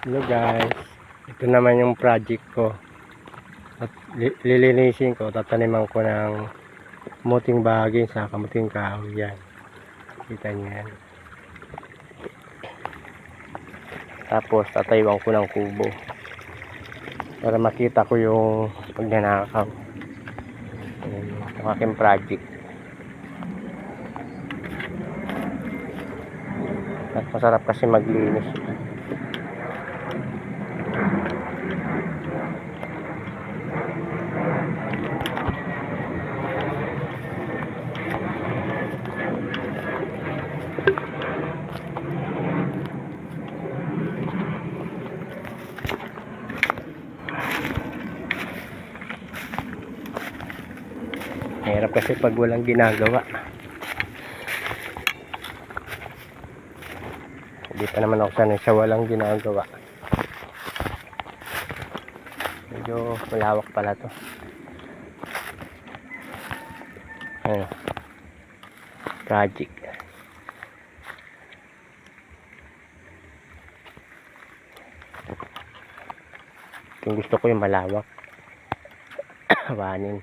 Hello guys, ito naman yung project ko at lilinisin ko, tataniman ko ng kamuting bahagi sa kamuting kahoy. Yan, kita nyo yan. Tapos tatayuan ko ng kubo para makita ko yung pagnanakaw. Ayan, yung aking project. At masarap kasi maglinis. Mahirap kasi pag walang ginagawa. Hindi pa naman ako sanay sa walang ginagawa. Medyo malawak pala to. Ayun, project. Yung gusto ko yung malawak. Hawanin.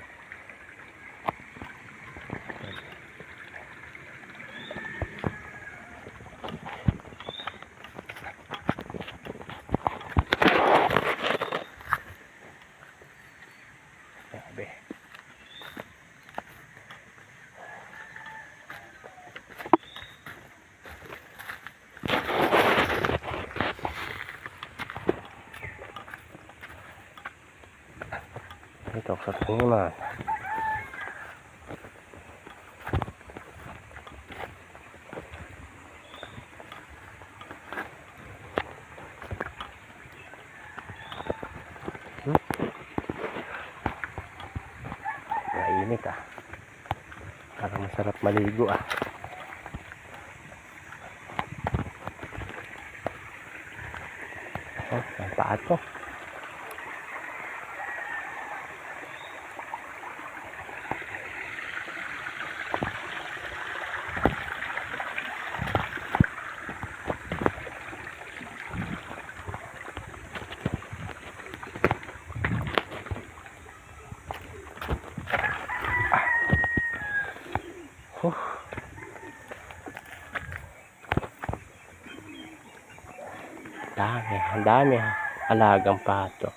Sabi. Ito sa taniman. Mainit ah. Parang masarap maligo ah. Oh, ang paa to. Ang dami alagang pato.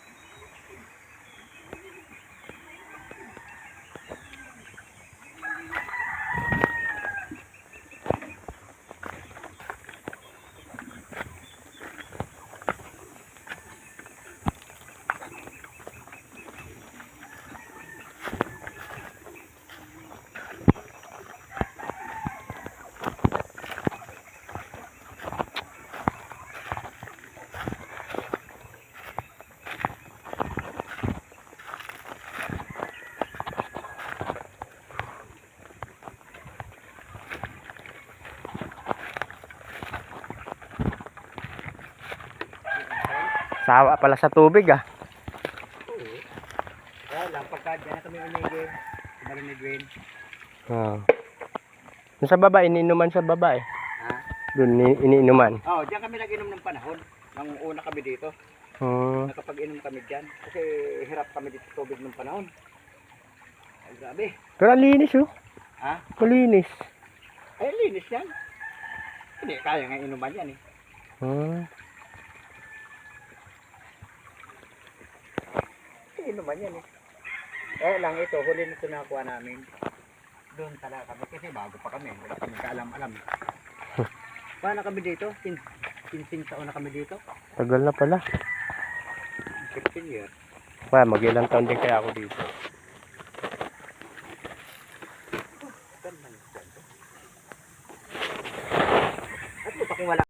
Sawa pala sa tubig ah. Oo. Kaya lang, pagka dyan na kami umigil, sa bala ni Dwayne. Doon sa baba, iniinuman sa baba eh. Ha? Doon iniinuman. Oo, dyan kami nag-inom ng panahon. Nang una kami dito. Nakapag-inom kami dyan. Kasi hirap kami dito sa tubig ng panahon. Ay, grabe. Pero ang linis oh. Ha? Malinis. Ay, linis yan. Hindi, kaya nga inuman yan eh. Inuman yan eh. Kaya lang ito, huli na ito nakuha namin. Doon talaga kami kasi bago pa kami. Wala kami kaalam-alam. Paano kami dito? 15 taon na kami dito. Tagal na pala. 15 years. Mag-ilang taon din kaya ako dito.